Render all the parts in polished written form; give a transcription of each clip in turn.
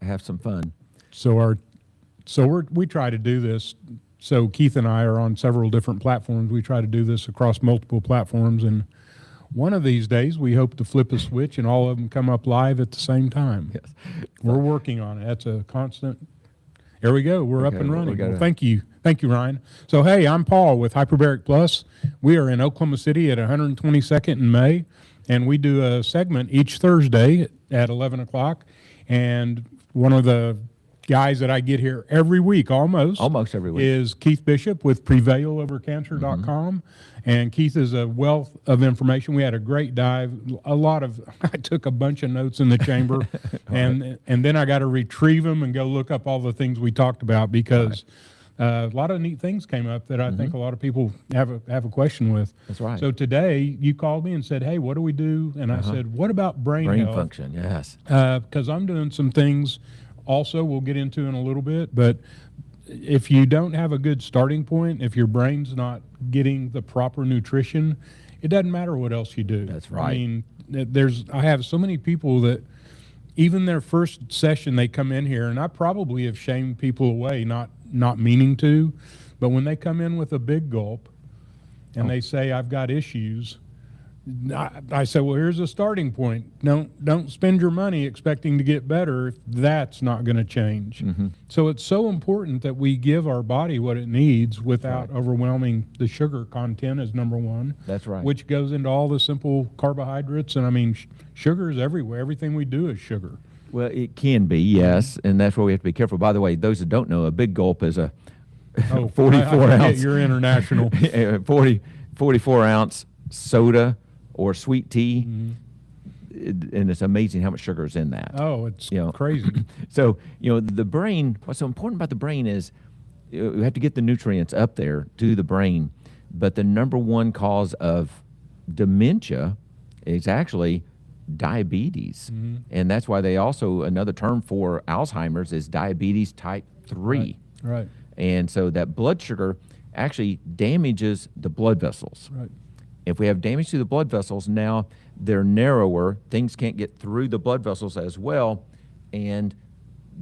have some fun. So we try to do this. So Keith and I are on several different platforms. We try to do this across multiple platforms, and one of these days we hope to flip a switch and all of them come up live at the same time. Yes. We're working on it. That's a constant. There we go. We're up and running. Well, thank you, Ryan. So hey, I'm Paul with Hyperbaric Plus. We are in Oklahoma City at 122nd and May, and we do a segment each Thursday at 11 o'clock. And one of the guys that I get here every week, almost every week, is Keith Bishop with PREVAILovercancer.com. And Keith is a wealth of information. We had a great dive. I took a bunch of notes in the chamber, and then I got to retrieve them and go look up all the things we talked about, because a lot of neat things came up that I think a lot of people have a question with. That's right. So today you called me and said, hey, what do we do? And I said, what about brain health? Function, yes. Because I'm doing some things also we'll get into in a little bit, but if you don't have a good starting point, if your brain's not getting the proper nutrition, it doesn't matter what else you do. That's right. I mean, I have so many people that even their first session, they come in here, and I probably have shamed people away, not meaning to, but when they come in with a big gulp and they say, I've got issues, I said, well, here's a starting point. Don't spend your money expecting to get better if that's not going to change. So it's so important that we give our body what it needs without overwhelming the sugar content as number one. That's right. Which goes into all the simple carbohydrates. And I mean, sugar is everywhere. Everything we do is sugar. Well, it can be, yes, and that's where we have to be careful. By the way, those that don't know, a big gulp is a 44 ounce. You're international. 44 ounce soda or sweet tea, and it's amazing how much sugar is in that. Oh, it's crazy. So, the brain, what's so important about the brain is we have to get the nutrients up there to the brain, but the number one cause of dementia is actually diabetes. And that's why they also, another term for Alzheimer's is diabetes type 3. Right. And so that blood sugar actually damages the blood vessels. Right. If we have damage to the blood vessels, now they're narrower, things can't get through the blood vessels as well, and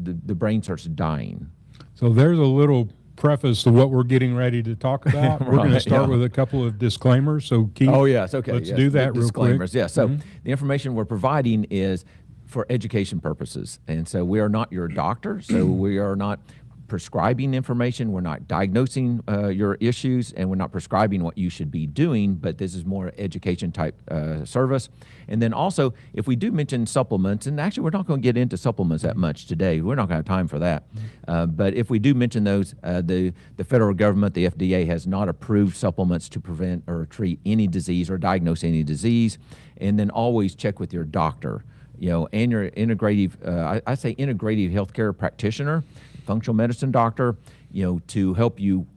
the brain starts dying. So there's a little preface to what we're getting ready to talk about. We're going to start with a couple of disclaimers. So Keith, let's do that real quick. Yeah, so the information we're providing is for education purposes. And so we are not your doctor, so we are not prescribing information, we're not diagnosing your issues, and we're not prescribing what you should be doing, but this is more education type service. And then also, if we do mention supplements, and actually we're not going to get into supplements that much today, we're not going to have time for that, but if we do mention those, the federal government, the FDA, has not approved supplements to prevent or treat any disease or diagnose any disease. And then always check with your doctor, and your integrative, I say integrative healthcare practitioner, functional medicine doctor, to help you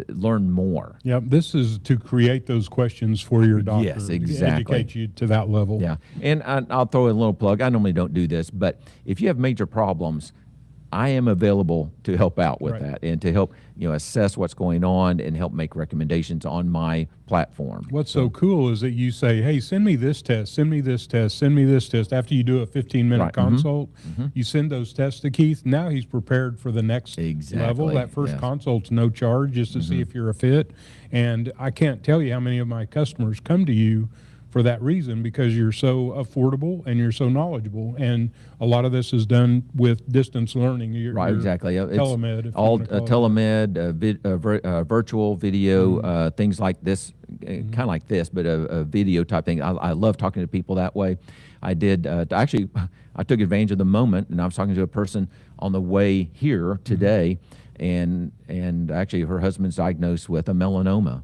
learn more. Yeah, this is to create those questions for your doctor. Yes, exactly. To educate you to that level. Yeah, and I'll throw in a little plug. I normally don't do this, but if you have major problems, I am available to help out with that and to help assess what's going on and help make recommendations on my platform. What's so cool is that you say, hey, send me this test, send me this test, send me this test. After you do a 15-minute consult, you send those tests to Keith. Now he's prepared for the next level. That first consult's no charge, just to see if you're a fit. And I can't tell you how many of my customers come to you for that reason, because you're so affordable and you're so knowledgeable. And a lot of this is done with distance learning. Exactly. Telemed. It's all telemed, virtual video, things like this, kind of like this, but a video type thing. I love talking to people that way. I did, actually, I took advantage of the moment, and I was talking to a person on the way here today, and actually her husband's diagnosed with a melanoma,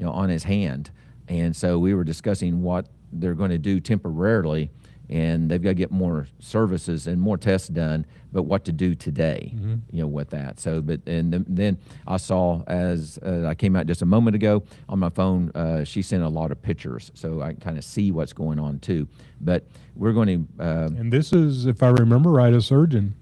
on his hand. And so we were discussing what they're going to do temporarily, and they've got to get more services and more tests done, but what to do today, with that. So, then I saw, as I came out just a moment ago on my phone, she sent a lot of pictures, so I can kind of see what's going on too. But we're going to... and this is, if I remember right, a surgeon.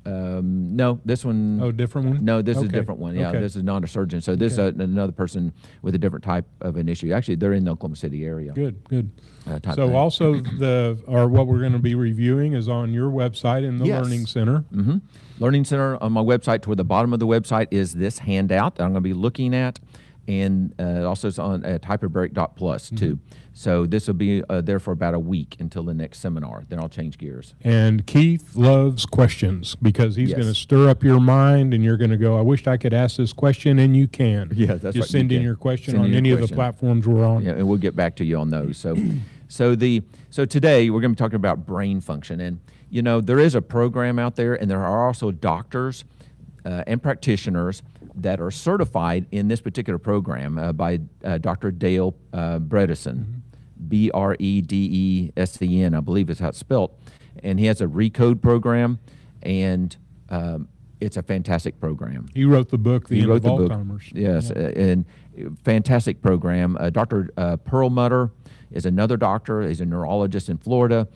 No, this one. Oh, different one? No, this is a Okay. different one. Yeah, Okay. this is not a surgeon. So this is another person with a different type of an issue. Actually, they're in the Oklahoma City area. Good, good. Type So thing. also what we're going to be reviewing is on your website in the Yes. Learning Center. Learning Center on my website. Toward the bottom of the website is this handout that I'm going to be looking at, and also it's on at hyperbaric.plus too. So this will be there for about a week until the next seminar. Then I'll change gears. And Keith loves questions because he's Yes. going to stir up your mind, and you're going to go, I wish I could ask this question, and you can. Yeah, that's Just right, you send in can. your question Send in on your any of question. the platforms we're on. Yeah, and we'll get back to you on those. So today we're going to be talking about brain function, and there is a program out there, and there are also doctors and practitioners that are certified in this particular program by Dr. Dale Bredesen, Bredesen, I believe is how it's spelled, and he has a ReCODE program, and it's a fantastic program. He wrote the book, The He End wrote of the book. Alzheimer's. Yes, and fantastic program. Dr. Perlmutter is another doctor. He's a neurologist in Florida.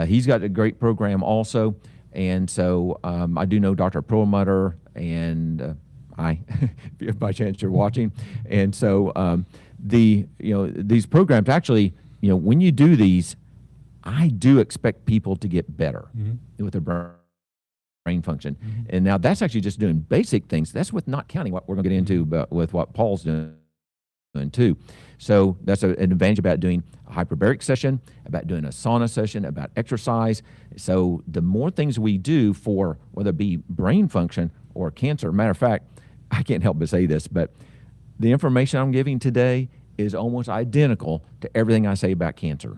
He's got a great program also. And so I do know Dr. Perlmutter, and if by chance you're watching. And so these programs actually, when you do these, I do expect people to get better with their brain function. And now that's actually just doing basic things. That's with not counting what we're going to get into, but with what Paul's doing too. So that's an advantage about doing a hyperbaric session, about doing a sauna session, about exercise. So the more things we do for whether it be brain function or cancer, matter of fact, I can't help but say this, but the information I'm giving today is almost identical to everything I say about cancer.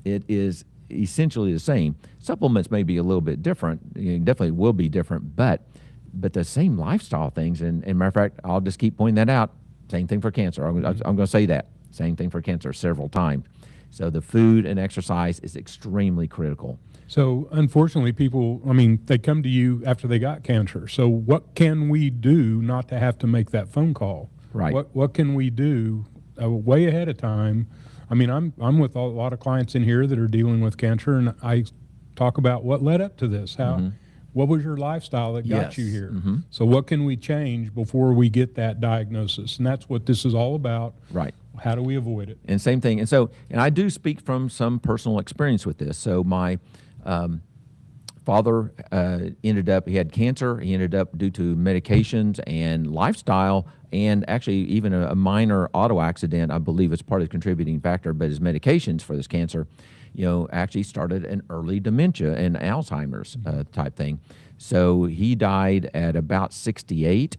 It is essentially the same. Supplements may be a little bit different, definitely will be different, but the same lifestyle things. And matter of fact, I'll just keep pointing that out. Same thing for cancer. I'm going to say that. Same thing for cancer several times. So the food and exercise is extremely critical. So unfortunately, people, they come to you after they got cancer. So what can we do not to have to make that phone call? Right. What can we do way ahead of time? I'm with a lot of clients in here that are dealing with cancer, and I talk about what led up to this. What was your lifestyle that got you here? So what can we change before we get that diagnosis? And that's what this is all about. Right. How do we avoid it? And same thing. And I do speak from some personal experience with this. So my father he had cancer. He ended up, due to medications and lifestyle, and actually even a minor auto accident, I believe is part of the contributing factor, but his medications for this cancer, actually started an early dementia and Alzheimer's type thing. So he died at about 68.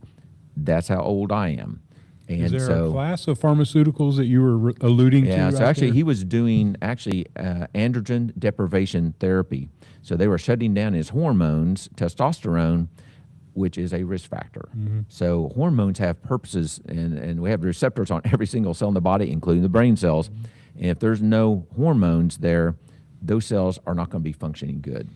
That's how old I am. And is there a class of pharmaceuticals that you were alluding to? Yeah, so right actually there? he was doing androgen deprivation therapy. So they were shutting down his hormones, testosterone, which is a risk factor. So hormones have purposes, and we have receptors on every single cell in the body, including the brain cells. And if there's no hormones there, those cells are not going to be functioning good.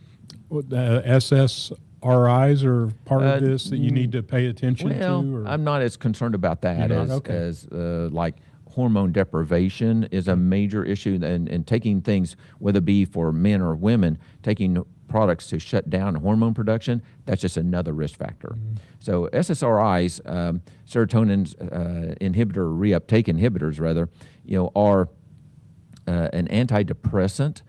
SSRIs are part of this that you need to pay attention to? Or? I'm not as concerned about that as like hormone deprivation is a major issue, and taking things, whether it be for men or women, taking products to shut down hormone production, that's just another risk factor. So SSRIs, serotonin inhibitor, reuptake inhibitors rather, are an antidepressant,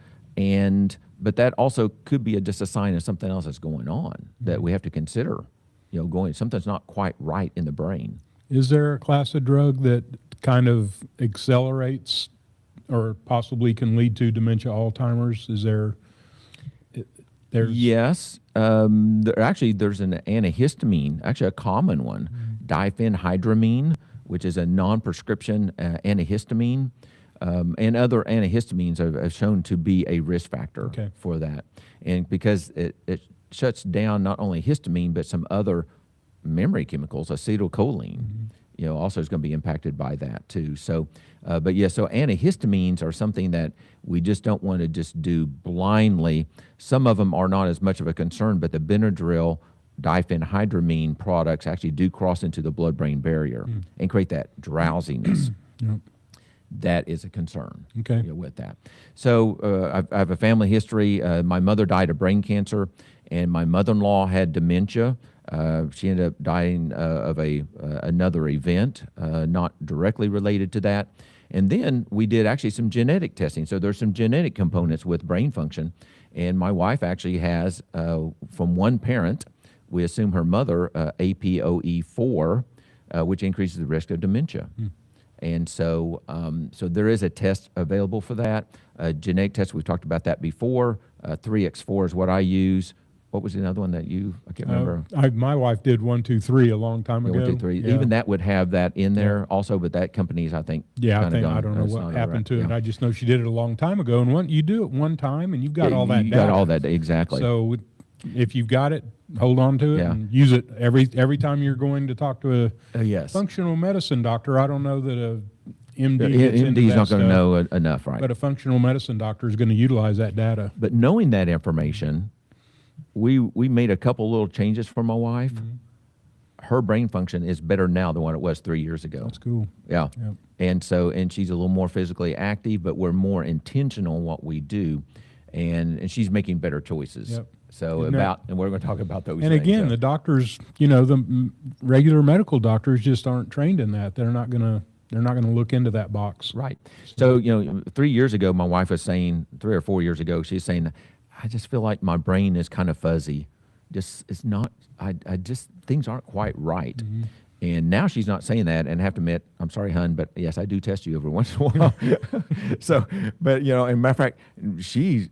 but that also could be just a sign of something else that's going on that we have to consider. Something's not quite right in the brain. Is there a class of drug that kind of accelerates or possibly can lead to dementia, Alzheimer's? Is there? Yes. There's an antihistamine, actually a common one, diphenhydramine, which is a non-prescription antihistamine. And other antihistamines have shown to be a risk factor for that. And because it shuts down not only histamine, but some other memory chemicals, acetylcholine, also is going to be impacted by that too. So, so antihistamines are something that we just don't want to just do blindly. Some of them are not as much of a concern, but the Benadryl, diphenhydramine products actually do cross into the blood-brain barrier and create that drowsiness. That is a concern with that. So I have a family history. My mother died of brain cancer, and my mother-in-law had dementia. She ended up dying of another event, not directly related to that. And then we did actually some genetic testing. So there's some genetic components with brain function. And my wife actually has, from one parent, we assume her mother, APOE4, which increases the risk of dementia. And so, so there is a test available for that. Genetic test, we've talked about that before. 3x4 is what I use. What was the other one that I can't remember. My wife did 1, 2, 3 a long time ago. 1, 2, 3. Yeah. Even that would have that in there also, but that company's, I think, Yeah, I kinda think gone. I don't know It's what not happened right. to it. Yeah. I just know she did it a long time ago. And you do it one time, and you've got all that You data. got all that, exactly. So if you've got it, hold on to it Yeah. and use it every time you're going to talk to a Yes. functional medicine doctor. I don't know that a MD gets into MD's that not going to stuff, know enough, right? but a functional medicine doctor is going to utilize that data. But knowing that information, we made a couple little changes for my wife. Her brain function is better now than what it was 3 years ago. That's cool. Yeah. Yep. And she's a little more physically active, but we're more intentional in what we do, and she's making better choices. Yep. So And and we're going to talk about those. And things, again, so. the doctors, the regular medical doctors just aren't trained in that. They're not going to look into that box. Right. So, 3 years ago, my wife was saying, 3 or 4 years ago, she's saying, I just feel like my brain is kind of fuzzy. It's not, I just, things aren't quite right. And now she's not saying that, and I have to admit, I'm sorry, hon, but yes, I do test you every once in a while. So, but and matter of fact, she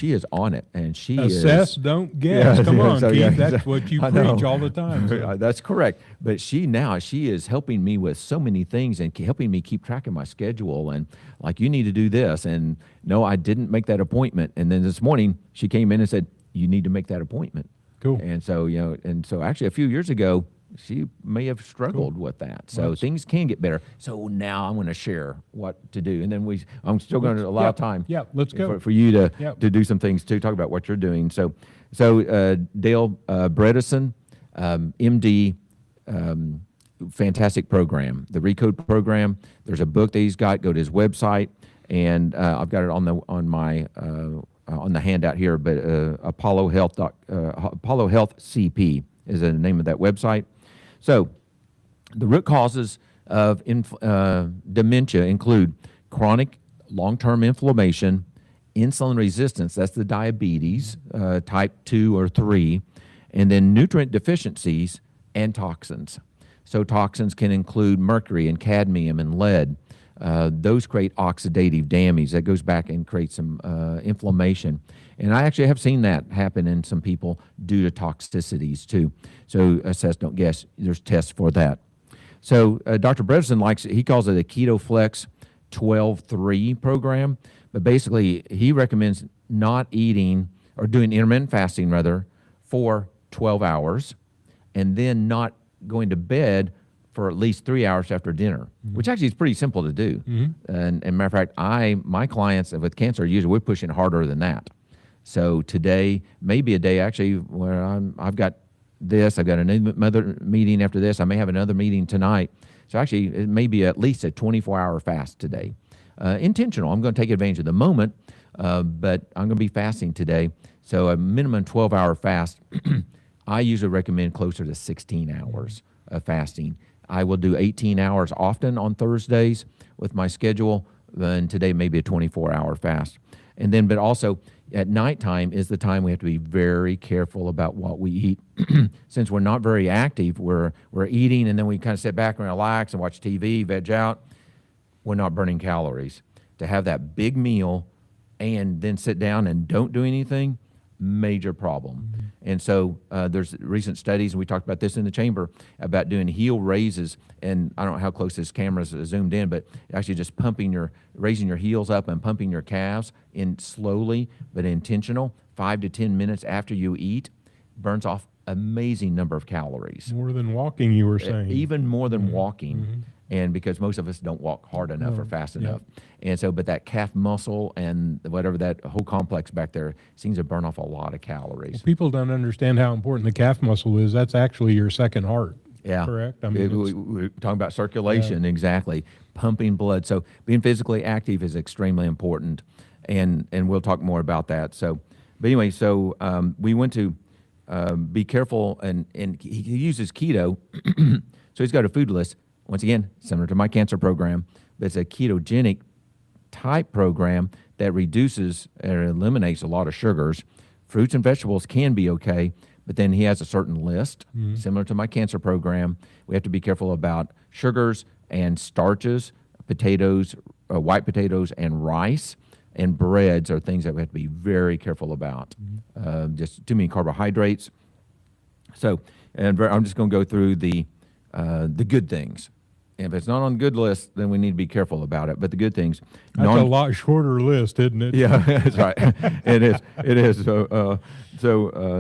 is on it, and she Assess, don't guess. Yeah, Come on, so, Keith. yeah, That's what you I know. preach all the time. So. That's correct. But she is helping me with so many things and helping me keep track of my schedule. And like, you need to do this. And no, I didn't make that appointment. And then this morning she came in and said, you need to make that appointment. Cool. And so, actually a few years ago, she may have struggled with that. So things can get better. So now I'm going to share what to do. And then I'm still going to allow time let's go. for you to do some things too, talk about what you're doing. So Dale Bredesen, MD, fantastic program. The ReCODE program, there's a book that he's got. Go to his website, and I've got it on the handout here, but Apollo Health CP is the name of that website. So the root causes of dementia include chronic long-term inflammation, insulin resistance, that's the diabetes, type 2 or 3, and then nutrient deficiencies and toxins. So toxins can include mercury and cadmium and lead. Those create oxidative damage. That goes back and creates some inflammation. And I actually have seen that happen in some people due to toxicities too. So assess, don't guess. There's tests for that. So Dr. Bredesen he calls it a KetoFLEX 12-3 program. But basically, he recommends not eating or doing intermittent fasting rather for 12 hours and then not going to bed for at least 3 hours after dinner, which actually is pretty simple to do. And matter of fact, my clients with cancer, usually we're pushing harder than that. So today may be a day actually where I've got another meeting after this. I may have another meeting tonight. So actually, it may be at least a 24-hour fast today. Intentional. I'm going to take advantage of the moment, but I'm going to be fasting today. So a minimum 12-hour fast. I usually recommend closer to 16 hours of fasting. I will do 18 hours often on Thursdays with my schedule, and today maybe a 24-hour fast. And then, but also at nighttime is the time we have to be very careful about what we eat. Since we're not very active, we're eating and then we kind of sit back and relax and watch TV, veg out. We're not burning calories. To have that big meal and then sit down and don't do anything, major problem. And so there's recent studies, and we talked about this in the chamber, about doing heel raises. And I don't know how close this camera's zoomed in, but actually just raising your heels up and pumping your calves in slowly but intentional, 5 to 10 minutes after you eat, burns off amazing number of calories. More than walking, you were saying. Even more than walking. And because most of us don't walk hard enough or fast enough. And so, but that calf muscle and whatever, that whole complex back there seems to burn off a lot of calories. Well, people don't understand how important the calf muscle is. That's actually your second heart. Yeah. Correct? I mean, we're talking about circulation, exactly. Pumping blood. So being physically active is extremely important. And we'll talk more about that. So, but anyway, so we went to be careful, and he uses keto, so he's got a food list. Once again, similar to my cancer program, but it's a ketogenic type program that reduces or eliminates a lot of sugars. Fruits and vegetables can be okay, but then he has a certain list, similar to my cancer program. We have to be careful about sugars and starches, potatoes, white potatoes, and rice. And breads are things that we have to be very careful about. Just too many carbohydrates. So, and I'm just going to go through the good things. If it's not on the good list, then we need to be careful about it. But the good things. That's a lot shorter list, isn't it? Yeah, that's right. It is. It is.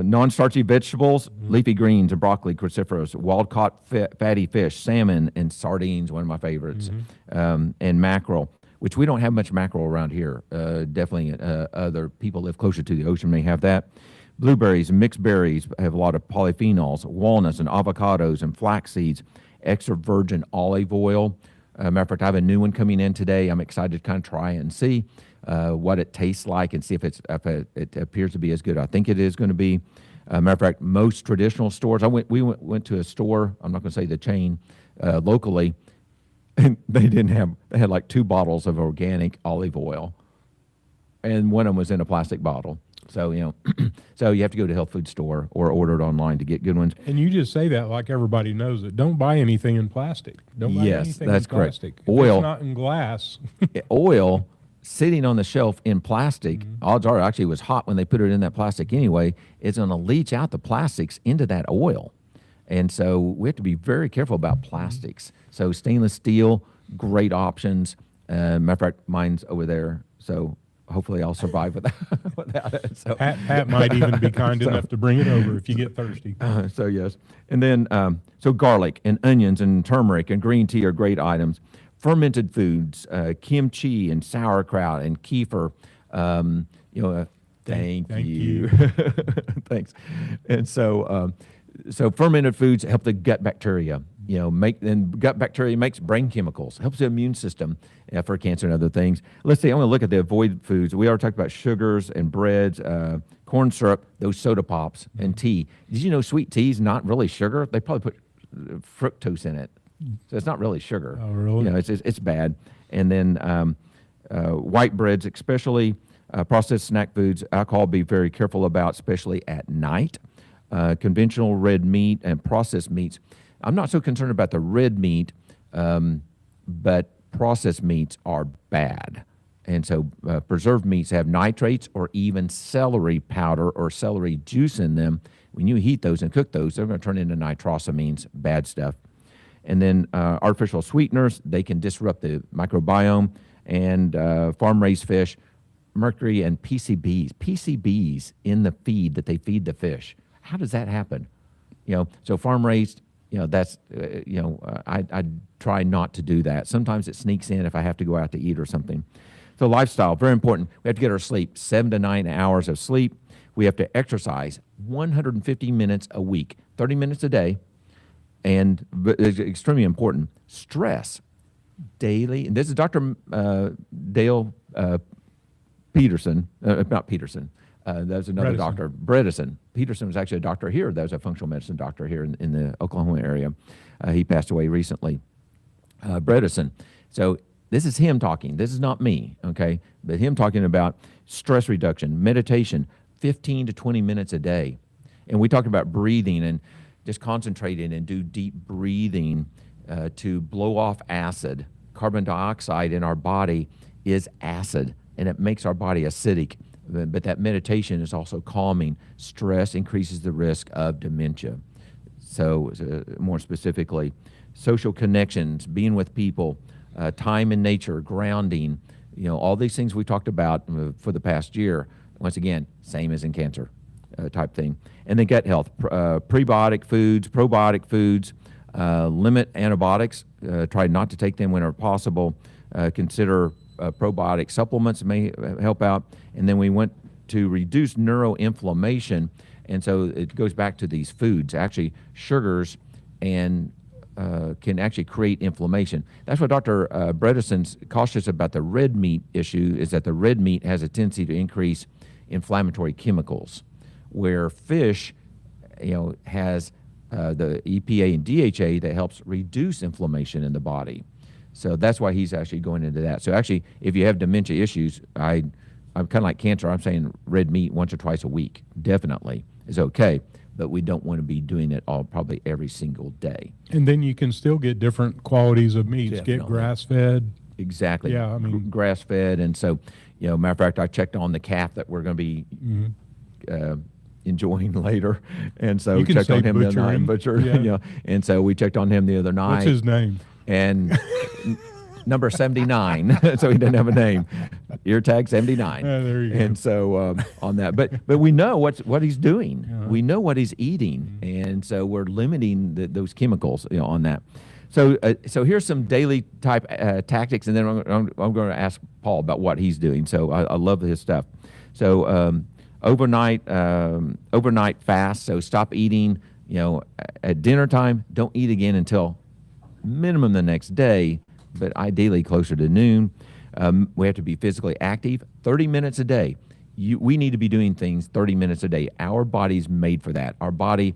Non-starchy vegetables, leafy greens, and broccoli, cruciferous, wild-caught fatty fish, salmon, and sardines, one of my favorites, and mackerel, which we don't have much mackerel around here. Definitely other people live closer to the ocean may have that. Blueberries and mixed berries have a lot of polyphenols, walnuts and avocados and flax seeds, extra virgin olive oil. Matter of fact, I have a new one coming in today. I'm excited to kind of try it and see what it tastes like and see if it appears to be as good. I think it is going to be. Matter of fact, most traditional stores, we went to a store, I'm not going to say the chain, locally, and they had like 2 bottles of organic olive oil, and one of them was in a plastic bottle. So, so you have to go to a health food store or order it online to get good ones. And you just say that like everybody knows it. Don't buy anything in plastic. Don't buy anything that's in plastic. Correct. Oil. It's not in glass. Oil sitting on the shelf in plastic, odds are actually it was hot when they put it in that plastic anyway, it's going to leach out the plastics into that oil. And so we have to be very careful about plastics. So stainless steel, great options. Matter of fact, mine's over there. So hopefully I'll survive without it. So Pat might even be kind enough to bring it over if you get thirsty. So yes. And then, so garlic and onions and turmeric and green tea are great items. Fermented foods, kimchi and sauerkraut and kefir. Thank you. Thanks. And so, so fermented foods help the gut bacteria. Gut bacteria makes brain chemicals, helps the immune system for cancer and other things. Let's see, I'm going to look at the avoid foods. We already talked about sugars and breads, corn syrup, those soda pops, and tea. Did you know sweet tea is not really sugar? They probably put fructose in it. So it's not really sugar. Oh, really? It's bad. And then white breads, especially processed snack foods, alcohol, be very careful about, especially at night. Conventional red meat and processed meats. I'm not so concerned about the red meat, but processed meats are bad. And so preserved meats have nitrates or even celery powder or celery juice in them. When you heat those and cook those, they're going to turn into nitrosamines, bad stuff. And then artificial sweeteners, they can disrupt the microbiome. And farm-raised fish, mercury and PCBs in the feed that they feed the fish. How does that happen? So farm-raised, that's, I try not to do that. Sometimes it sneaks in if I have to go out to eat or something. So lifestyle, very important. We have to get our sleep, 7 to 9 hours of sleep. We have to exercise 150 minutes a week, 30 minutes a day. And it's extremely important. Stress daily. And this is Dr. Dale Peterson, not Peterson. There's another doctor, Bredesen. Peterson was actually a doctor here. That was a functional medicine doctor here in the Oklahoma area. He passed away recently. Bredesen. So this is him talking. This is not me, okay? But him talking about stress reduction, meditation, 15 to 20 minutes a day. And we talked about breathing and just concentrating and do deep breathing to blow off acid. Carbon dioxide in our body is acid, and it makes our body acidic. But that meditation is also calming. Stress increases the risk of dementia. So more specifically, social connections, being with people, time in nature, grounding, all these things we talked about for the past year. Once again, same as in cancer type thing. And then gut health, prebiotic foods, probiotic foods, limit antibiotics, try not to take them whenever possible, consider probiotic supplements may help out. And then we went to reduce neuroinflammation. And so it goes back to these foods. Actually, sugars and can actually create inflammation. That's what Dr. Bredesen's cautious about the red meat issue, is that the red meat has a tendency to increase inflammatory chemicals, where fish has the EPA and DHA that helps reduce inflammation in the body. So that's why he's actually going into that. So actually, if you have dementia issues, I'm kind of like cancer. I'm saying red meat once or twice a week definitely is okay, but we don't want to be doing it all probably every single day. And then you can still get different qualities of meats. Definitely. Get grass-fed. Exactly. Yeah, I mean, grass-fed, and so matter of fact, I checked on the calf that we're going to be enjoying later, and so You can checked say on him the other night. butcher him. Butcher, and so we checked on him the other night. What's his name? And number 79, so he didn't have a name. Ear tag 79. There you go. And so on that, but we know what he's doing. We know what he's eating, and so we're limiting those chemicals on that. So here's some daily type tactics, and then I'm going to ask Paul about what he's doing. So I love his stuff. So overnight fast. So stop eating. At dinner time. Don't eat again until minimum the next day, but ideally closer to noon. We have to be physically active 30 minutes a day. We need to be doing things 30 minutes a day. Our body's made for that. Our body,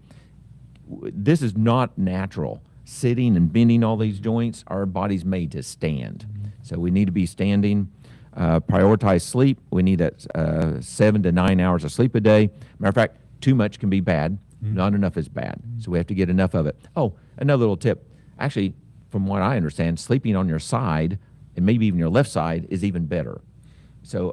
this is not natural. Sitting and bending all these joints, our body's made to stand. So we need to be standing. Prioritize sleep. We need that 7 to 9 hours of sleep a day. Matter of fact, too much can be bad. Not enough is bad. So we have to get enough of it. Oh, another little tip. Actually, from what I understand, sleeping on your side and maybe even your left side is even better. So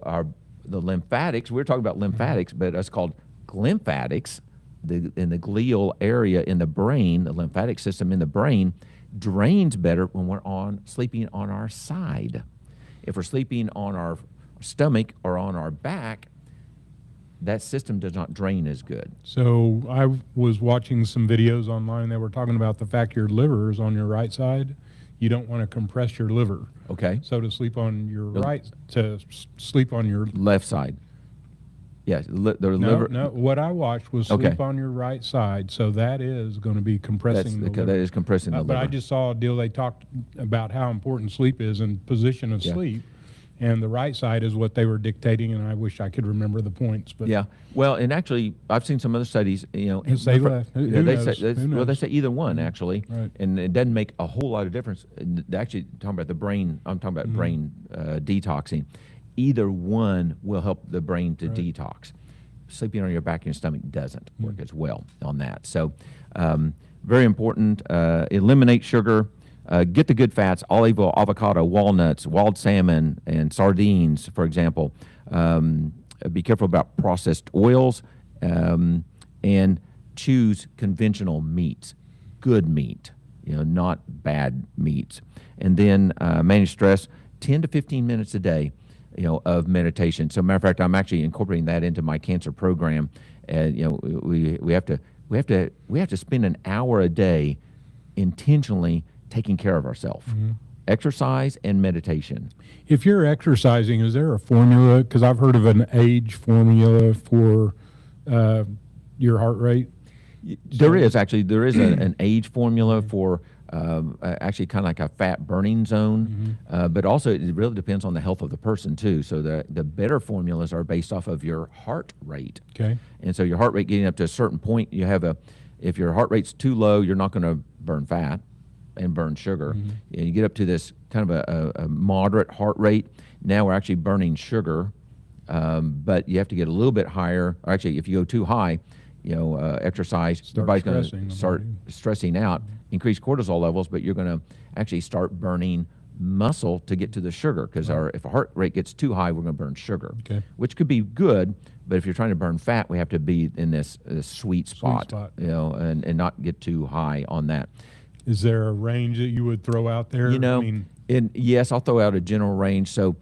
the lymphatics, we're talking about lymphatics, but it's called glymphatics. In the glial area in the brain, the lymphatic system in the brain drains better when we're sleeping on our side. If we're sleeping on our stomach or on our back, that system does not drain as good. So I was watching some videos online. They were talking about the fact your liver is on your right side. You don't want to compress your liver. Okay. So to sleep on your sleep on your left side. Yes, liver. No, what I watched was sleep on your right side. So that is going to be compressing the liver. That is compressing the liver. But I just saw a deal. They talked about how important sleep is and position of sleep. And the right side is what they were dictating, and I wish I could remember the points. But yeah, well, and actually, I've seen some other studies. Say left. They say either one actually, right. And it doesn't make a whole lot of difference. Actually, talking about the brain, I'm talking about brain detoxing. Either one will help the brain to detox. Sleeping on your back and your stomach doesn't work as well on that. So, very important. Eliminate sugar. Get the good fats: olive oil, avocado, walnuts, wild salmon, and sardines, for example. Be careful about processed oils, and choose conventional meats, good meat, not bad meats. And then manage stress. 10 to 15 minutes a day, of meditation. So, matter of fact, I'm actually incorporating that into my cancer program. We have to spend an hour a day intentionally taking care of ourselves. Exercise and meditation. If you're exercising, is there a formula? Because I've heard of an age formula for your heart rate. There is an age formula for actually kind of like a fat burning zone, but also it really depends on the health of the person too. So the better formulas are based off of your heart rate. Okay. And so your heart rate getting up to a certain point, if your heart rate's too low, you're not going to burn fat and burn sugar. And you get up to this kind of a moderate heart rate. Now we're actually burning sugar, but you have to get a little bit higher. Or actually, if you go too high, exercise, your body's going to start stressing out, increase cortisol levels, but you're going to actually start burning muscle to get to the sugar, because if our heart rate gets too high, we're going to burn sugar, which could be good, but if you're trying to burn fat, we have to be in this sweet spot, and not get too high on that. Is there a range that you would throw out there? Yes, I'll throw out a general range. So,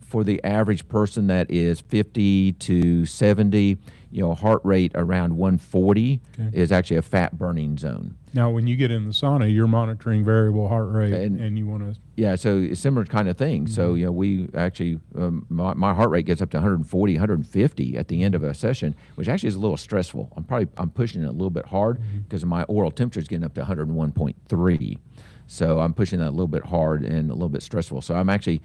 for the average person that is 50 to 70, heart rate around 140 is actually a fat burning zone. Now, when you get in the sauna, you're monitoring variable heart rate, and you want to... Yeah, so it's similar kind of thing. So, we actually, my heart rate gets up to 140, 150 at the end of a session, which actually is a little stressful. I'm pushing it a little bit hard because my oral temperature is getting up to 101.3. So I'm pushing that a little bit hard and a little bit stressful. So I'm actually,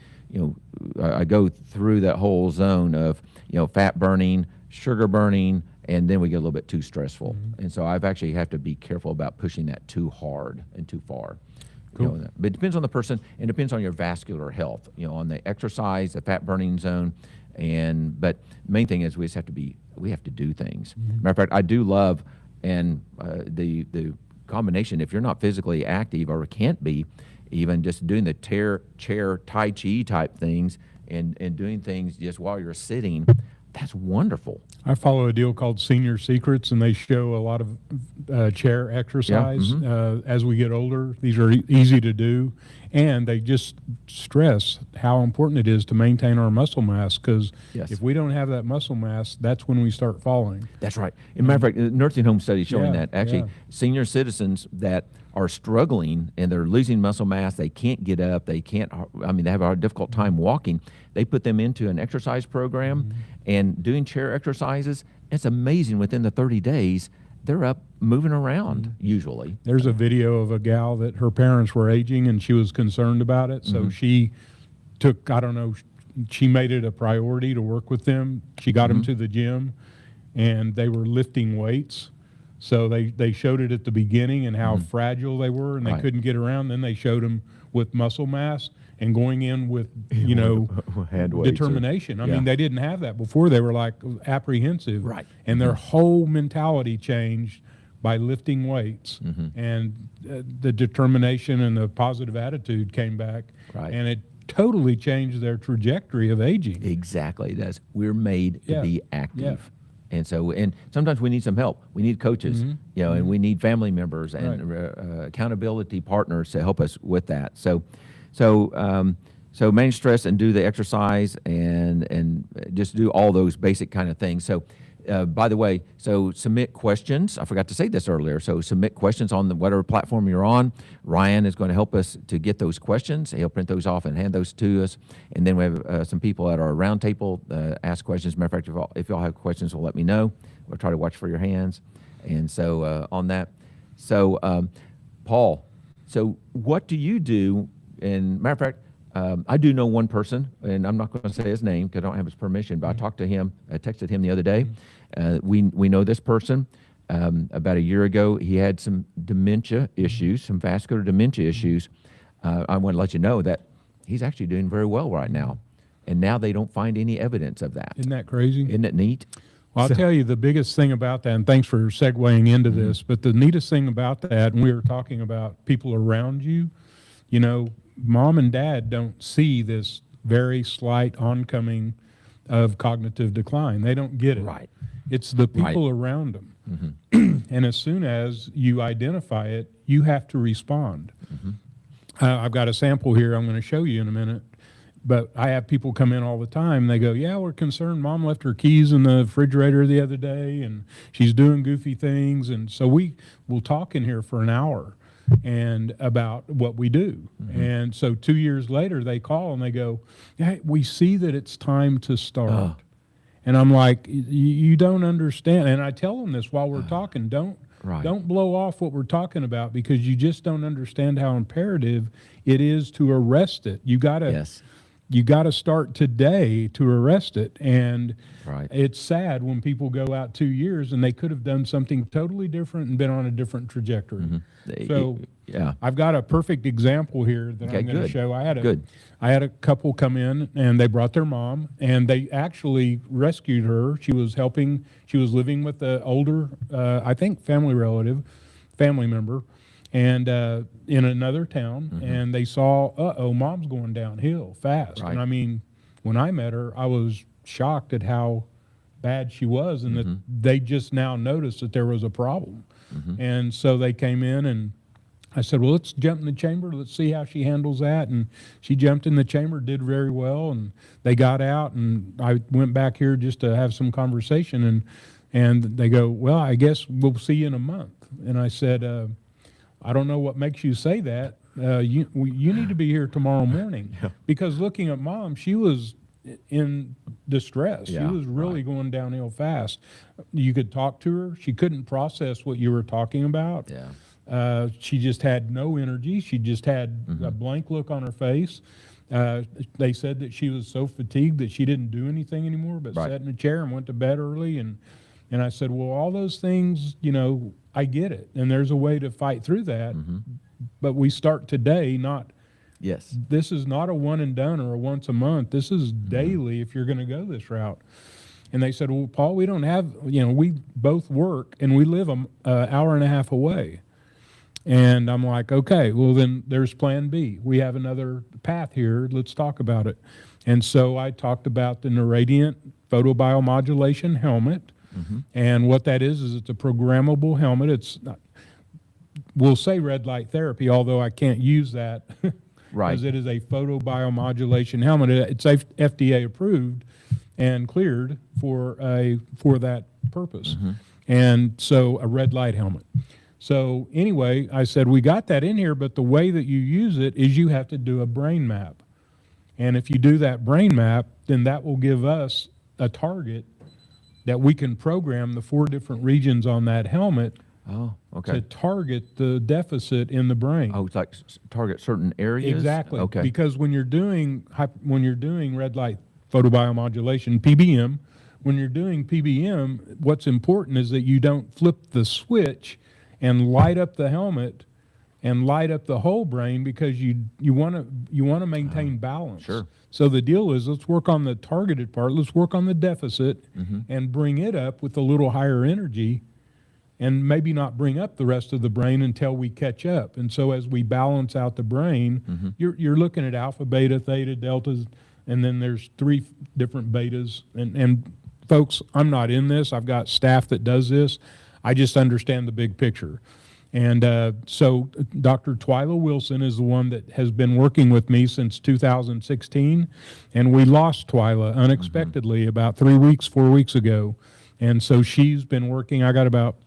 I go through that whole zone of, fat burning, sugar burning, and then we get a little bit too stressful. And so I've actually have to be careful about pushing that too hard and too far. Cool. But it depends on the person, and it depends on your vascular health, on the exercise, the fat burning zone. But the main thing is we have to do things. Matter of fact, I do love, and the combination, if you're not physically active or can't be, even just doing the chair Tai Chi type things and doing things just while you're sitting, that's wonderful. I follow a deal called Senior Secrets, and they show a lot of chair exercise as we get older. These are easy to do, and they just stress how important it is to maintain our muscle mass, because if we don't have that muscle mass, that's when we start falling. That's right. As a matter of fact, the nursing home study showing that actually senior citizens that are struggling and they're losing muscle mass, they can't get up, they have a difficult time walking, they put them into an exercise program and doing chair exercises. It's amazing, within the 30 days, they're up moving around usually. There's a video of a gal that her parents were aging and she was concerned about it. So she took, she made it a priority to work with them. She got them to the gym and they were lifting weights. So they showed it at the beginning and how fragile they were and they couldn't get around. Then they showed them with muscle mass and going in with, determination. I mean, they didn't have that before. They were like apprehensive. Right. And their whole mentality changed by lifting weights. And the determination and the positive attitude came back. Right. And it totally changed their trajectory of aging. Exactly, it does. We're made to be active. And so, and sometimes we need some help. We need coaches, and we need family members and accountability partners to help us with that. So manage stress and do the exercise and just do all those basic kind of things. So, by the way, so submit questions. I forgot to say this earlier. So submit questions on whatever platform you're on. Ryan is going to help us to get those questions. He'll print those off and hand those to us. And then we have some people at our round table ask questions. Matter of fact, if y'all have questions, well, let me know. We'll try to watch for your hands. And so on that. So Paul, so what do you do? And matter of fact, I do know one person, and I'm not going to say his name because I don't have his permission, but I talked to him, I texted him the other day. We know this person. About a year ago, he had some dementia issues, some vascular dementia issues. I want to let you know that he's actually doing very well right now. And now they don't find any evidence of that. Isn't that crazy? Isn't it neat? Well, I'll tell you the biggest thing about that, and thanks for segueing into this, but the neatest thing about that, and we were talking about people around you, Mom and Dad don't see this very slight oncoming of cognitive decline. They don't get it. Right. It's the people around them. And as soon as you identify it, you have to respond. I've got a sample here I'm going to show you in a minute. But I have people come in all the time. They go, yeah, we're concerned. Mom left her keys in the refrigerator the other day, and she's doing goofy things. And so we'll talk in here for an hour and about what we do. And so 2 years later, they call and they go, hey, we see that it's time to start. And I'm like, you don't understand. And I tell them this while we're talking, don't blow off what we're talking about, because you just don't understand how imperative it is to arrest it. You gotta start today to arrest it. And it's sad when people go out 2 years and they could have done something totally different and been on a different trajectory. So I've got a perfect example here that I'm going to show. I had a couple come in and they brought their mom and they actually rescued her. She was living with the older, I think family member, and in another town, and they saw, mom's going downhill fast. And I mean, when I met her, I was shocked at how bad she was, and that they just now noticed that there was a problem. And so they came in, and I said, well, let's jump in the chamber. Let's see how she handles that. And she jumped in the chamber, did very well, and they got out, and I went back here just to have some conversation, and they go, well, I guess we'll see you in a month. And I said, I don't know what makes you say that. You need to be here tomorrow morning. Because looking at Mom, she was in distress. She was really going downhill fast. You could talk to her. She couldn't process what you were talking about. She just had no energy. She just had a blank look on her face. They said that she was so fatigued that she didn't do anything anymore but sat in a chair and went to bed early. And I said, well, all those things, you know, I get it. And there's a way to fight through that. But we start today, not, Yes. this is not a one and done or a once a month. This is daily if you're going to go this route. And they said, well, Paul, we don't have, you know, we both work and we live an hour and a half away. And I'm like, okay, well, then there's plan B. We have another path here. Let's talk about it. And so I talked about the Neuradiant photobiomodulation helmet. And what that is it's a programmable helmet. It's not, we'll say red light therapy, although I can't use that Right. because it is a photobiomodulation helmet. It's FDA approved and cleared for that purpose. And so a red light helmet. So anyway, I said, we got that in here, but the way that you use it is you have to do a brain map. And if you do that brain map, then that will give us a target that we can program the 4 different regions on that helmet Oh, okay. to target the deficit in the brain. Oh, it's like target certain areas? Exactly. Okay. Because when you're doing red light photobiomodulation, PBM, when you're doing PBM, what's important is that you don't flip the switch and light up the helmet and light up the whole brain, because you want to maintain balance. Sure. So the deal is, let's work on the targeted part. Let's work on the deficit and bring it up with a little higher energy, and maybe not bring up the rest of the brain until we catch up. And so as we balance out the brain, you're looking at alpha, beta, theta, deltas, and then there's 3 different betas. And folks, I'm not in this. I've got staff that does this. I just understand the big picture. And so Dr. Twyla Wilson is the one that has been working with me since 2016. And we lost Twyla unexpectedly about 4 weeks ago. And so she's been working. I got about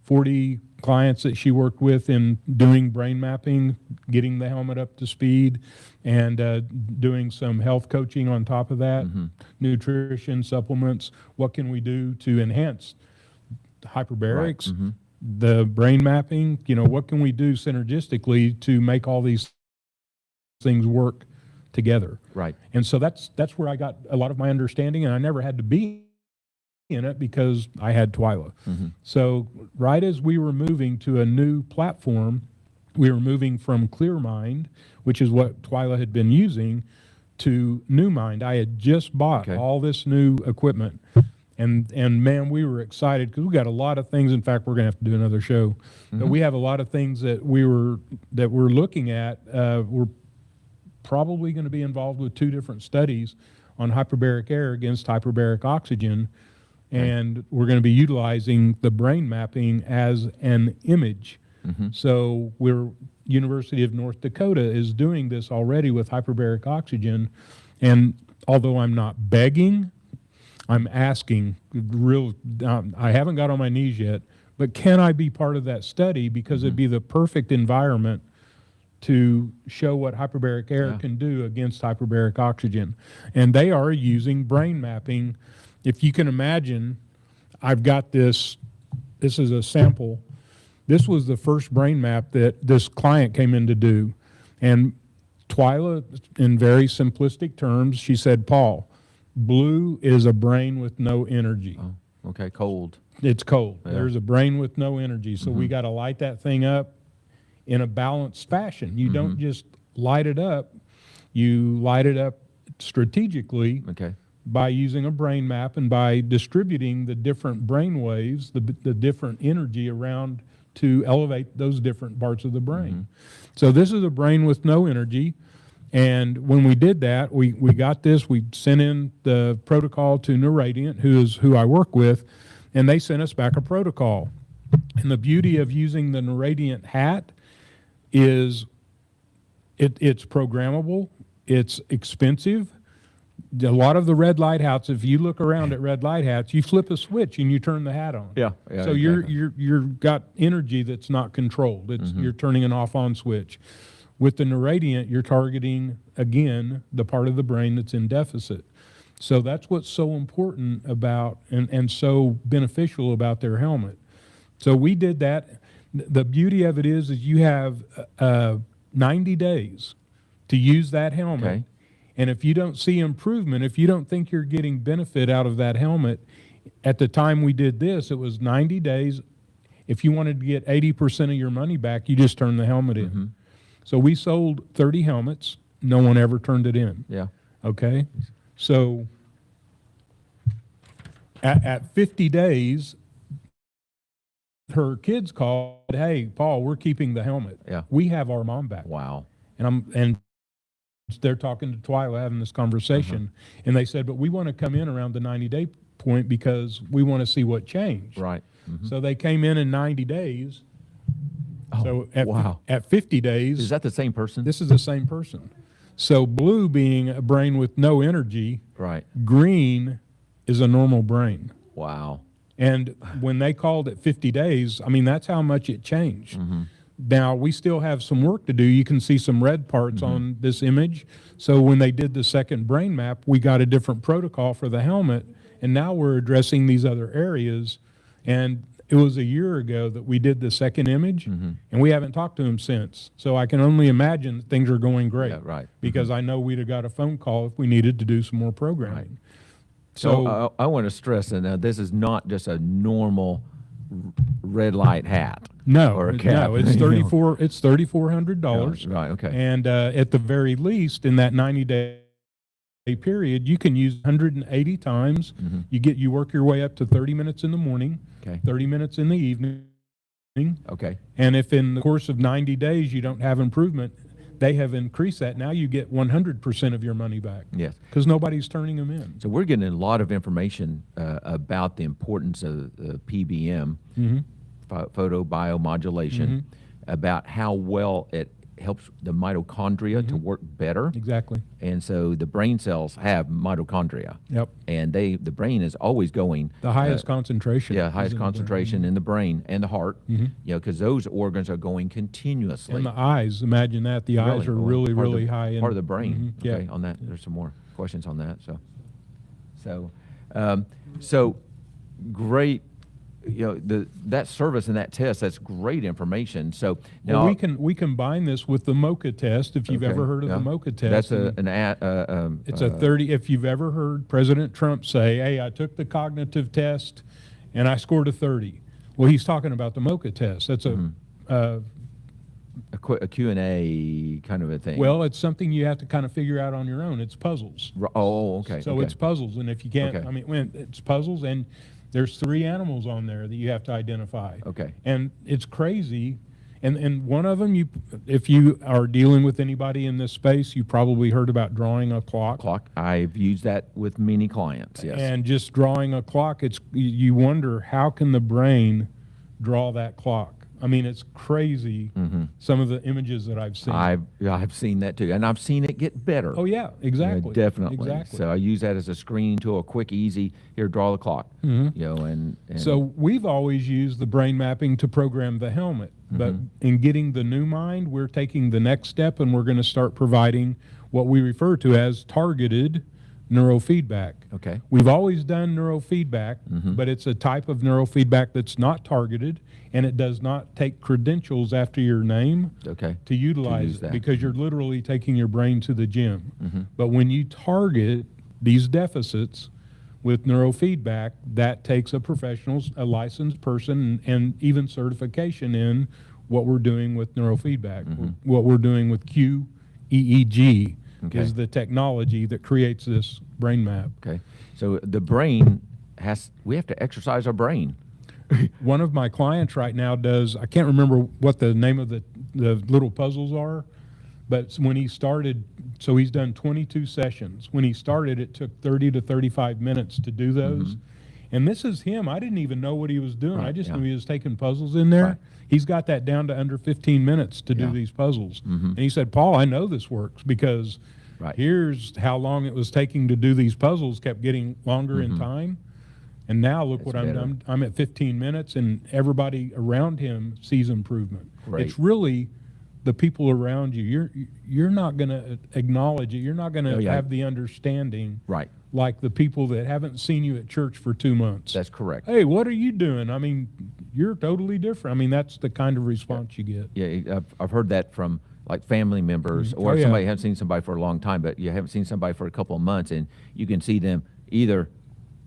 40 clients that she worked with in doing brain mapping, getting the helmet up to speed, and doing some health coaching on top of that, nutrition, supplements. What can we do to enhance hyperbarics? Right. The brain mapping, you know, what can we do synergistically to make all these things work together? Right. And so that's where I got a lot of my understanding, and I never had to be in it because I had Twyla. So right as we were moving to a new platform, we were moving from ClearMind, which is what Twyla had been using, to NewMind. I had just bought all this new equipment. And man, we were excited because we got a lot of things. In fact, we're going to have to do another show. But we have a lot of things that we're looking at. We're probably going to be involved with 2 different studies on hyperbaric air against hyperbaric oxygen, and we're going to be utilizing the brain mapping as an image. So University of North Dakota is doing this already with hyperbaric oxygen, and although I'm not begging, I'm asking, I haven't got on my knees yet, but can I be part of that study? Because it'd be the perfect environment to show what hyperbaric air can do against hyperbaric oxygen. And they are using brain mapping. If you can imagine, I've got this is a sample. This was the first brain map that this client came in to do. And Twyla, in very simplistic terms, she said, Paul, blue is a brain with no energy. Oh, okay, cold. It's cold. Yeah. There's a brain with no energy. So we got to light that thing up in a balanced fashion. You don't just light it up. You light it up strategically by using a brain map and by distributing the different brain waves, the different energy around to elevate those different parts of the brain. So this is a brain with no energy. And when we did that, we got this, we sent in the protocol to Neuradiant, who I work with, and they sent us back a protocol. And the beauty of using the Neuradiant hat is it's programmable, it's expensive. A lot of the red light hats, if you look around at red light hats, you flip a switch and you turn the hat on. Yeah. So you're got energy that's not controlled. It's you're turning an off-on switch. With the Neuradiant, you're targeting, again, the part of the brain that's in deficit. So that's what's so important about and so beneficial about their helmet. So we did that. The beauty of it is you have 90 days to use that helmet. And if you don't see improvement, if you don't think you're getting benefit out of that helmet At the time we did this, it was 90 days. If you wanted to get 80% of your money back, you just turned the helmet in. So we sold 30 helmets. No one ever turned it in. Yeah. Okay? So at 50 days, her kids called, hey, Paul, we're keeping the helmet. Yeah. We have our mom back. Wow. And they're talking to Twyla, having this conversation, and they said, but we want to come in around the 90-day point because we want to see what changed. Right. So they came in 90 days. So at 50 days. Is that the same person? This is the same person. So blue being a brain with no energy. Right. Green is a normal brain. Wow. And when they called at 50 days, I mean, that's how much it changed. Now, we still have some work to do. You can see some red parts on this image. So when they did the second brain map, we got a different protocol for the helmet, and now we're addressing these other areas. And it was a year ago that we did the second image, and we haven't talked to him since. So I can only imagine that things are going great. Yeah, right. Because I know we'd have got a phone call if we needed to do some more programming. Right. So I want to stress that this is not just a normal red light hat. No, or a cap. no, it's $3,400. Right. Okay. And at the very least, in that 90-day period, you can use 180 times. You work your way up to 30 minutes in the morning, 30 minutes in the evening. Okay. And if in the course of 90 days you don't have improvement, they have increased that. Now you get 100% of your money back. Yes. Because nobody's turning them in. So we're getting a lot of information about the importance of PBM, photobiomodulation, about how well it helps the mitochondria to work better. Exactly. And so the brain cells have mitochondria. Yep. And the brain is always going. The highest concentration. Yeah, highest concentration in the brain and the heart, because those organs are going continuously. And the eyes, imagine that. The eyes are really high. Part of the brain. Okay, on that. There's some more questions on that. So great. That service and that test, that's great information. So now we combine this with the MOCA test. If you've ever heard of the MOCA test, that's it's a 30. If you've ever heard President Trump say, "Hey, I took the cognitive test and I scored a 30," well, he's talking about the MOCA test. That's a Q&A kind of a thing. Well, it's something you have to kind of figure out on your own. It's puzzles. Oh, okay. So it's puzzles, and if you can't, I mean, it's puzzles and there's 3 animals on there that you have to identify. Okay. And it's crazy. And one of them, if you are dealing with anybody in this space, you probably heard about drawing a clock. I've used that with many clients, yes. And just drawing a clock, you wonder, how can the brain draw that clock? I mean, it's crazy, some of the images that I've seen. I've seen that too, and I've seen it get better. Oh, yeah, exactly. Definitely. Exactly. So I use that as a screening tool, a quick, easy, here, draw the clock. And so we've always used the brain mapping to program the helmet, but in getting the new mind, we're taking the next step, and we're going to start providing what we refer to as targeted neurofeedback. Okay. We've always done neurofeedback, but it's a type of neurofeedback that's not targeted, and it does not take credentials after your name to utilize it, because you're literally taking your brain to the gym. But when you target these deficits with neurofeedback, that takes a professional, a licensed person, and even certification in what we're doing with neurofeedback. What we're doing with QEEG is the technology that creates this brain map. Okay. So the brain we have to exercise our brain. One of my clients right now does, I can't remember what the name of the little puzzles are, but when he started, so he's done 22 sessions. When he started, it took 30 to 35 minutes to do those. And this is him. I didn't even know what he was doing. I just knew he was taking puzzles in there. He's got that down to under 15 minutes to do these puzzles. And he said, Paul, I know this works because here's how long it was taking to do these puzzles, kept getting longer in time. And now look what I'm at 15 minutes, and everybody around him sees improvement. It's really the people around you. You're not going to acknowledge it. You're not going to have the understanding like the people that haven't seen you at church for 2 months. That's correct. Hey, what are you doing? I mean, you're totally different. I mean, that's the kind of response you get. Yeah, I've heard that from like family members, or somebody hasn't seen somebody for a long time, but you haven't seen somebody for a couple of months, and you can see them either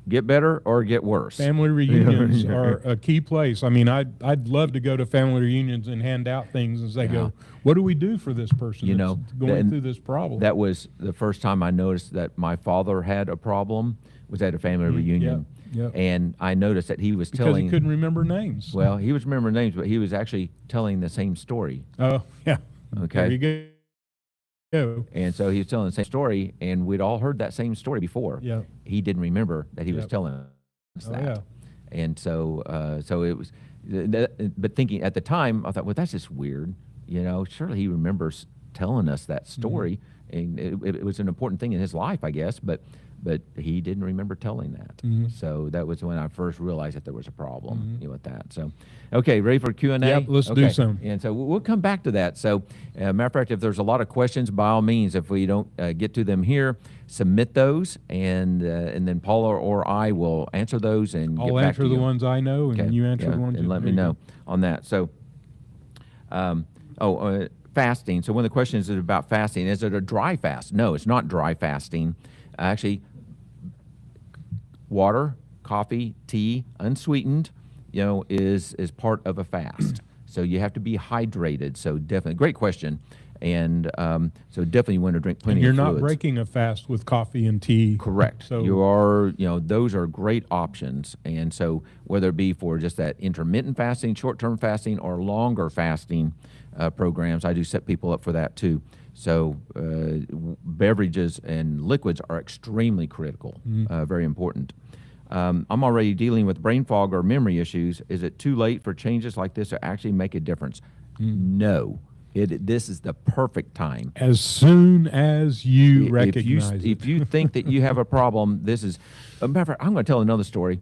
get better or get worse. Family reunions are a key place. I mean, I'd love to go to family reunions and hand out things and say, go, what do we do for this person that's going through this problem? That was the first time I noticed that my father had a problem, was at a family reunion. Yep. And I noticed that he was because telling... he couldn't remember names. Well, he was remembering names, but he was actually telling the same story. Oh, yeah. Okay. There you go. And so he was telling the same story, and we'd all heard that same story before. Yeah. He didn't remember that he was telling us that. Yeah. And so, so it was... But thinking at the time, I thought, well, that's just weird. Surely he remembers telling us that story, and it was an important thing in his life, I guess, but he didn't remember telling that. So that was when I first realized that there was a problem with that. So, okay, ready for Q&A? Yep, let's do some. And so we'll come back to that. So, matter of fact, if there's a lot of questions, by all means, if we don't get to them here, submit those, and then Paula or I will answer those and I'll get back answer to the you. ones I know, and you answer the ones and let me know on that. So, fasting. So one of the questions is about fasting. Is it a dry fast? No, it's not dry fasting. Actually, water, coffee, tea, unsweetened, is part of a fast. So you have to be hydrated. So definitely, great question. And so definitely you want to drink plenty of fluids. You're not breaking a fast with coffee and tea. Correct. So you are, those are great options. And so whether it be for just that intermittent fasting, short-term fasting, or longer fasting programs, I do set people up for that too. So beverages and liquids are extremely critical, very important. I'm already dealing with brain fog or memory issues. Is it too late for changes like this to actually make a difference? No. This is the perfect time. As soon as you recognize it. If you think that you have a problem, this is... a matter of fact, I'm going to tell another story.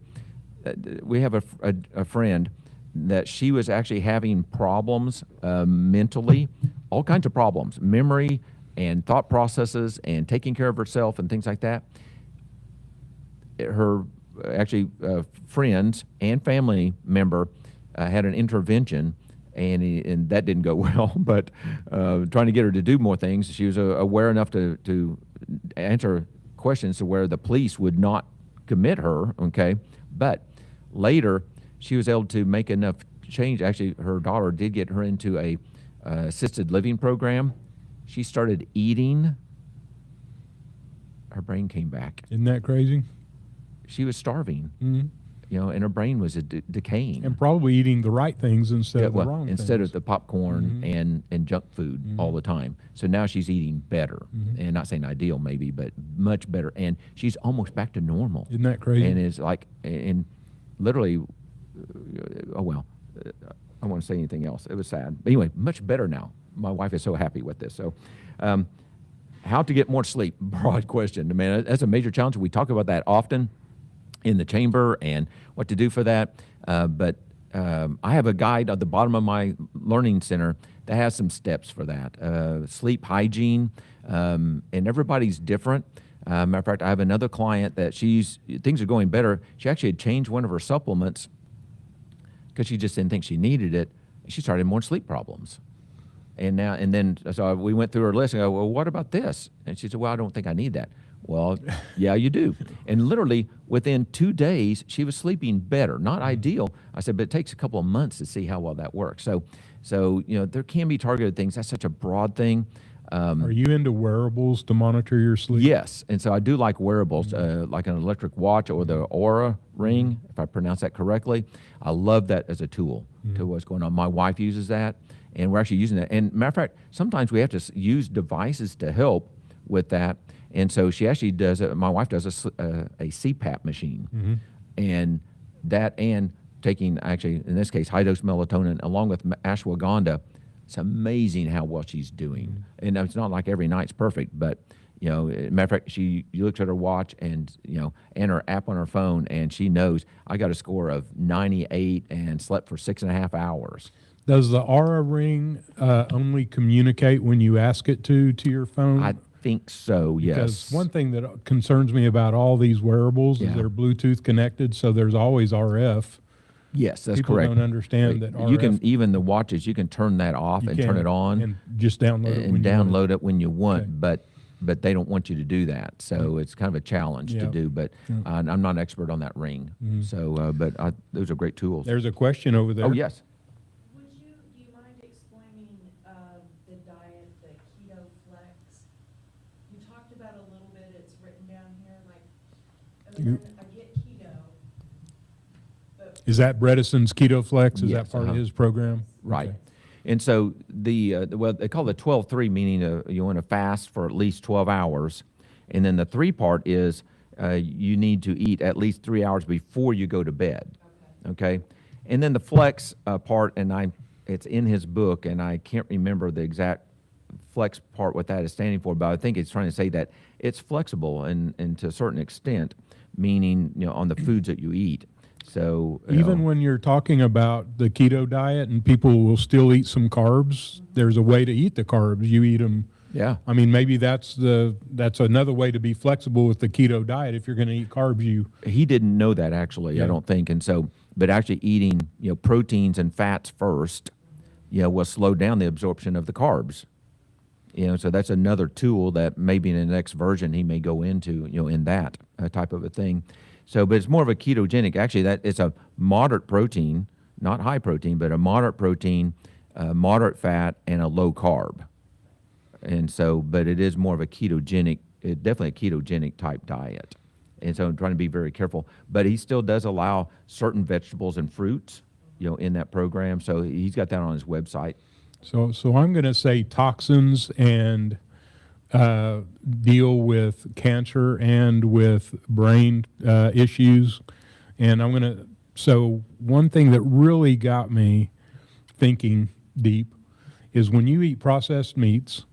We have a friend that she was actually having problems mentally, all kinds of problems, memory and thought processes and taking care of herself and things like that. Her friends and family member had an intervention, and that didn't go well, but trying to get her to do more things. She was aware enough to answer questions to where the police would not commit her, okay? But later, she was able to make enough change. Actually, her daughter did get her into a assisted living program. She started eating. Her brain came back. Isn't that crazy? She was starving, and her brain was decaying. And probably eating the right things instead of the wrong things. Instead of the popcorn and junk food all the time. So now she's eating better, and not saying ideal maybe, but much better. And she's almost back to normal. Isn't that crazy? And it's like, and literally, I won't say anything else. It was sad. But anyway, much better now. My wife is so happy with this. So, how to get more sleep? Broad question. Man, that's a major challenge. We talk about that often in the chamber and what to do for that. But I have a guide at the bottom of my learning center that has some steps for that. Sleep hygiene, and everybody's different. Matter of fact, I have another client that things are going better. She actually had changed one of her supplements because she just didn't think she needed it. She started more sleep problems. So we went through her list and go, well, what about this? And she said, well, I don't think I need that. Well, yeah, you do. And literally within 2 days, she was sleeping better. Not ideal. I said, but it takes a couple of months to see how well that works. So there can be targeted things. That's such a broad thing. Are you into wearables to monitor your sleep? Yes, and so I do like wearables, like an electric watch or the Aura ring, if I pronounce that correctly. I love that as a tool to what's going on. My wife uses that, and we're actually using that. And matter of fact, sometimes we have to use devices to help with that. And so she actually does it. My wife does a CPAP machine, and taking actually in this case high dose melatonin along with ashwagandha. It's amazing how well she's doing. And it's not like every night's perfect, but matter of fact, she looks at her watch and her app on her phone, and she knows I got a score of 98 and slept for 6.5 hours. Does the Aura ring only communicate when you ask it to your phone? I think so, yes. Because one thing that concerns me about all these wearables is they're Bluetooth connected, so there's always RF. Yes, that's People correct. Don't understand that RF. You can, even the watches, you can turn that off and turn it on. And just download it when you want it when you want. Okay. But but they don't want you to do that. So it's kind of a challenge to Yeah. do. But I'm not an expert on that ring. So, but those are great tools. There's a question over there. Oh yes. Do you mind explaining the diet, the KetoFLEX? You talked about a little bit, it's written down here, like, I mean, I get keto, but Is that Bredesen's KetoFLEX? Is Yes, that part of his program? Right. Okay. And so well, they call it 12-3, meaning you want to fast for at least 12 hours. And then the 3 part is you need to eat at least 3 hours before you go to bed. Okay. And then the flex part, and it's in his book, and I can't remember the exact flex part, what that is standing for, but I think it's trying to say that it's flexible and to a certain extent, meaning, on the foods that you eat. So Even when you're talking about the keto diet and people will still eat some carbs, there's a way to eat the carbs. You eat them. yeah, I mean, maybe that's another way to be flexible with the keto diet. If you're going to eat carbs, he didn't know that actually, Yeah. I don't think. And so, but actually eating, proteins and fats first, will slow down the absorption of the carbs. So that's another tool that maybe in the next version he may go into, in that type of a thing. So, but it's more of a ketogenic. Actually, that it's a moderate protein, not high protein, but a moderate protein, moderate fat, and a low carb. And so, but it is more of a ketogenic, definitely a ketogenic type diet. And so I'm trying to be very careful. But he still does allow certain vegetables and fruits, in that program. So he's got that on his website. So I'm going to say toxins and deal with cancer and with brain issues. And so one thing that really got me thinking deep is when you eat processed meats,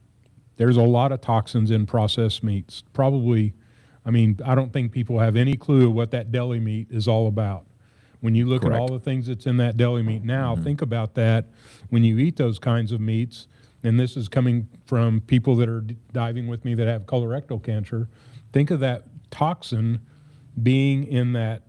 there's a lot of toxins in processed meats. Probably, I don't think people have any clue what that deli meat is all about. When you look Correct. at all the things that's in that deli meat now, think about that when you eat those kinds of meats. And this is coming from people that are diving with me that have colorectal cancer. Think of that toxin being in that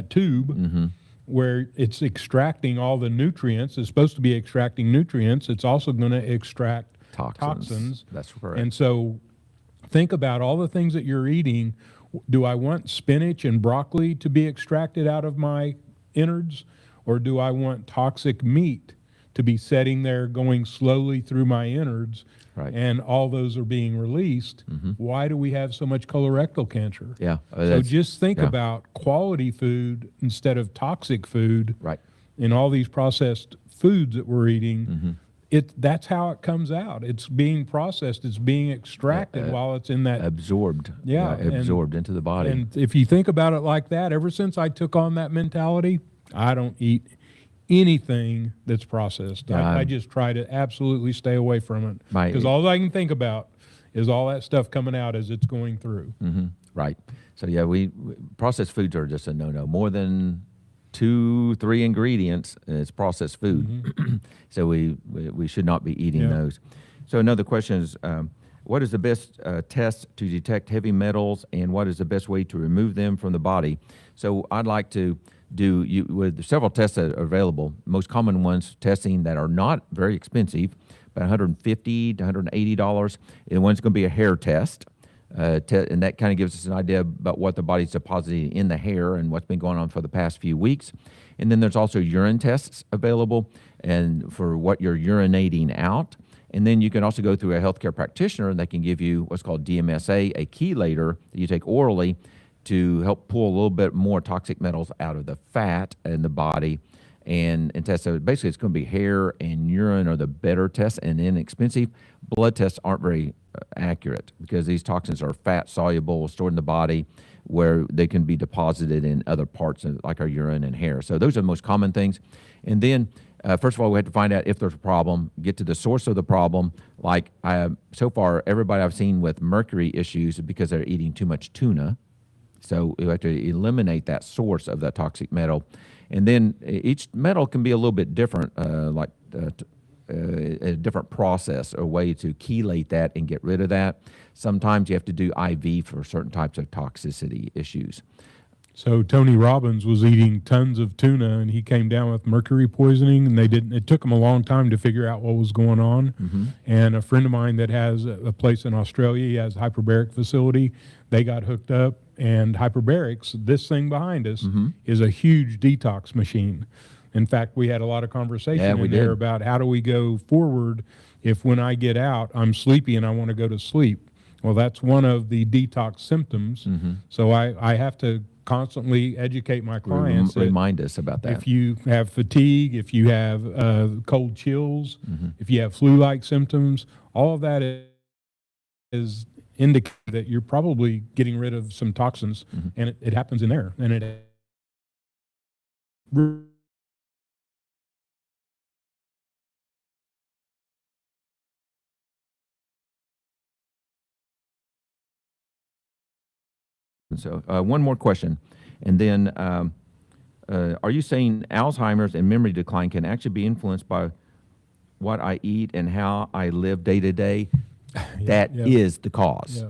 tube where it's extracting all the nutrients. It's supposed to be extracting nutrients. It's also going to extract toxins. That's correct. And so think about all the things that you're eating. Do I want spinach and broccoli to be extracted out of my innards, or do I want toxic meat to be sitting there going slowly through my innards, Right. and all those are being released? Why do we have so much colorectal cancer? Yeah. So just think yeah. about quality food instead of toxic food Right. in all these processed foods that we're eating. That's how it comes out. It's being processed. It's being extracted while it's in that. Absorbed. Yeah, absorbed into the body. And if you think about it like that, ever since I took on that mentality, I don't eat anything that's processed. I just try to absolutely stay away from it, because all I can think about is all that stuff coming out as it's going through. Right. So yeah, processed foods are just a no-no. More than 2-3 ingredients, it's processed food. So we should not be eating those. So another question is, what is the best test to detect heavy metals, and what is the best way to remove them from the body? So I'd like to do with several tests that are available. Most common ones testing that are not very expensive, about $150 to $180. And one's going to be a hair test. And that kind of gives us an idea about what the body's depositing in the hair and what's been going on for the past few weeks. And then there's also urine tests available, and for what you're urinating out. And then you can also go through a healthcare practitioner, and they can give you what's called DMSA, a chelator that you take orally to help pull a little bit more toxic metals out of the fat in the body and test. So basically, it's going to be hair and urine are the better tests and inexpensive. Blood tests aren't very accurate because these toxins are fat soluble, stored in the body, where they can be deposited in other parts like our urine and hair. So those are the most common things. And then first of all, we have to find out if there's a problem, get to the source of the problem. Like so far, everybody I've seen with mercury issues is because they're eating too much tuna. So we have to eliminate that source of that toxic metal. And then each metal can be a little bit different, a different process or way to chelate that and get rid of that. Sometimes you have to do IV for certain types of toxicity issues. So Tony Robbins was eating tons of tuna, and he came down with mercury poisoning, and it took him a long time to figure out what was going on. And a friend of mine that has a place in Australia, he has a hyperbaric facility, they got hooked up, and hyperbarics, this thing behind us, is a huge detox machine. In fact, we had a lot of conversation in there about how do we go forward if when I get out, I'm sleepy and I want to go to sleep. Well, that's one of the detox symptoms. So I have to constantly educate my clients. Remind us about that. If you have fatigue, if you have cold chills, if you have flu-like symptoms, all of that is indicate that you're probably getting rid of some toxins, and it happens in there. And it So one more question, and then are you saying Alzheimer's and memory decline can actually be influenced by what I eat and how I live day to day? That is the cause,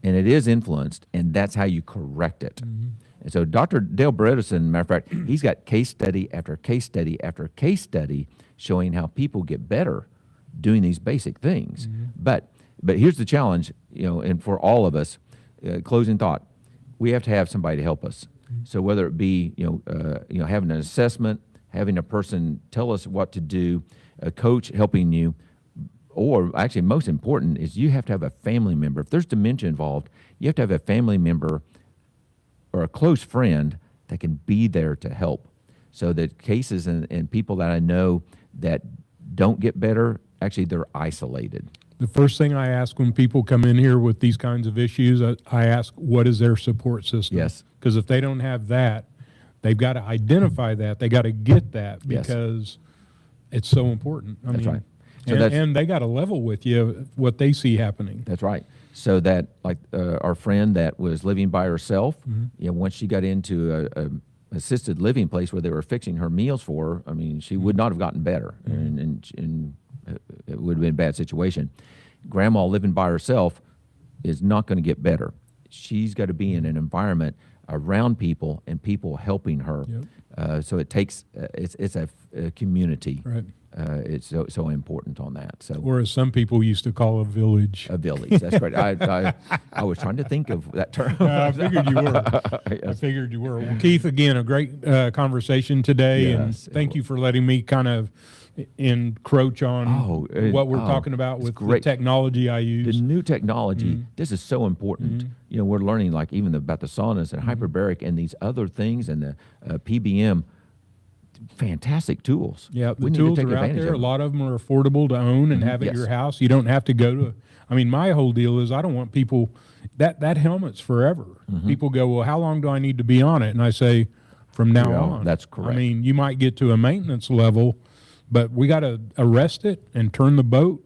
and it is influenced, and that's how you correct it. And so Dr. Dale Bredesen, matter of fact, he's got case study after case study after case study showing how people get better doing these basic things. But here's the challenge, and for all of us, closing thought. We have to have somebody to help us. So whether it be, having an assessment, having a person tell us what to do, a coach helping you, or actually most important is you have to have a family member. If there's dementia involved, you have to have a family member or a close friend that can be there to help. So that cases and people that I know that don't get better, actually they're isolated. The first thing I ask when people come in here with these kinds of issues, I ask, what is their support system? Yes. Because if they don't have that, they've got to identify that. They got to get that because it's so important. I That's mean, right. So and they got to level with you what they see happening. That's right. So that, like our friend that was living by herself, once she got into a assisted living place where they were fixing her meals for her, I mean, she would not have gotten better, and it would have been a bad situation. Grandma living by herself is not going to get better. She's got to be in an environment around people and people helping her. So it takes it's a community. Right. It's so important on that. So, or as some people used to call a village. A village. That's right. I was trying to think of that term. I figured you were. Yes. I figured you were. Well, Keith, again, a great conversation today, and thank you for letting me kind of encroach on what we're talking about with the technology I use. The new technology, this is so important. We're learning like even about the saunas and hyperbaric and these other things and the PBM, fantastic tools. Yeah, the tools are out there. A lot of them are affordable to own and have at your house. You don't have to go to, I mean, my whole deal is I don't want people, that helmet's forever. People go, well, how long do I need to be on it? And I say, from now on. That's correct. I mean, you might get to a maintenance level, but we got to arrest it and turn the boat.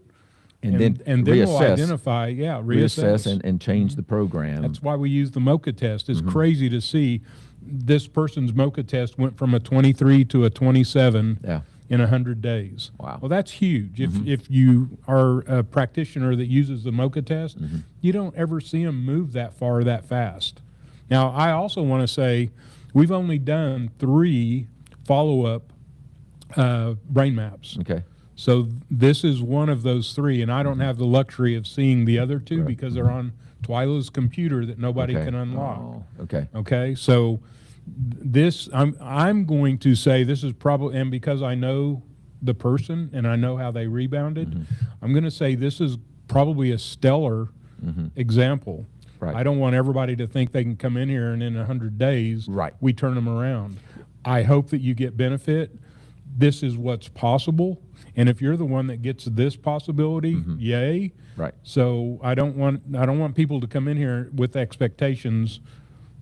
And then we'll identify, reassess and change the program. That's why we use the MOCA test. It's crazy to see this person's MOCA test went from a 23 to a 27 in 100 days. Wow. Well, that's huge. If you are a practitioner that uses the MOCA test, you don't ever see them move that far that fast. Now, I also want to say we've only done 3 follow-up brain maps. Okay. So this is one of those 3, and I don't have the luxury of seeing the other 2 because they're on Twyla's computer that nobody can unlock. Okay. So this, I'm going to say this is probably, and because I know the person and I know how they rebounded, I'm going to say this is probably a stellar example. Right. I don't want everybody to think they can come in here and in 100 days we turn them around. I hope that you get benefit. This is what's possible. And if you're the one that gets this possibility, yay. Right. So I don't want people to come in here with expectations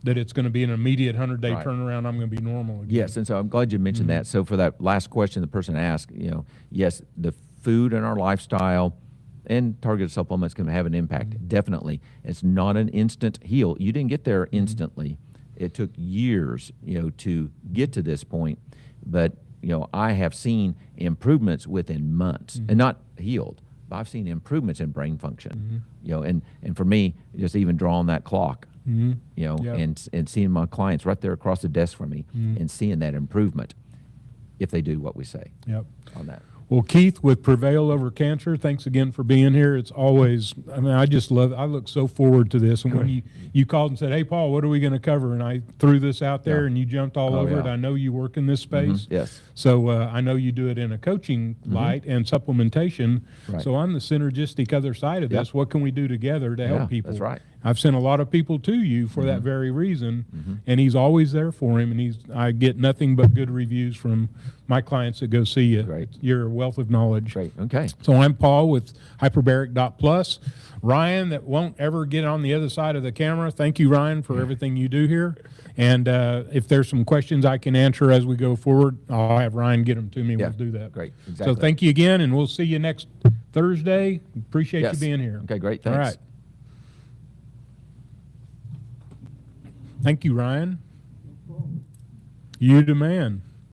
that it's going to be an immediate 100-day turnaround. I'm going to be normal again. Yes, and so I'm glad you mentioned that. So for that last question the person asked, yes, the food and our lifestyle and targeted supplements can have an impact. Definitely. It's not an instant heal. You didn't get there instantly. It took years, to get to this point. But, I have seen improvements within months and not healed. I've seen improvements in brain function, and for me, just even drawing that clock, Mhm. you know, Yep. and seeing my clients right there across the desk from me and seeing that improvement if they do what we say Yep. on that. Well, Keith, with Prevail Over Cancer, thanks again for being here. It's always, I mean, I just love, I look so forward to this. And when you called and said, hey, Paul, what are we going to cover? And I threw this out there Yeah. and you jumped all Oh, over it. yeah. I know you work in this space. Yes. So I know you do it in a coaching light and supplementation. Right. So on the synergistic other side of this, Yep. what can we do together to Yeah, help people? that's right. I've sent a lot of people to you for that very reason, and he's always there for him. And I get nothing but good reviews from my clients that go see you. Great. You're a wealth of knowledge. Great. Okay. So I'm Paul with Hyperbaric.plus. Ryan, that won't ever get on the other side of the camera. Thank you, Ryan, for everything you do here. And if there's some questions I can answer as we go forward, I'll have Ryan get them to me. Yeah. We'll do that. Great. So Exactly. thank you again, and we'll see you next Thursday. Appreciate Yes. you being here. Okay, great. All Thanks. right. Thank you, Ryan. You the man.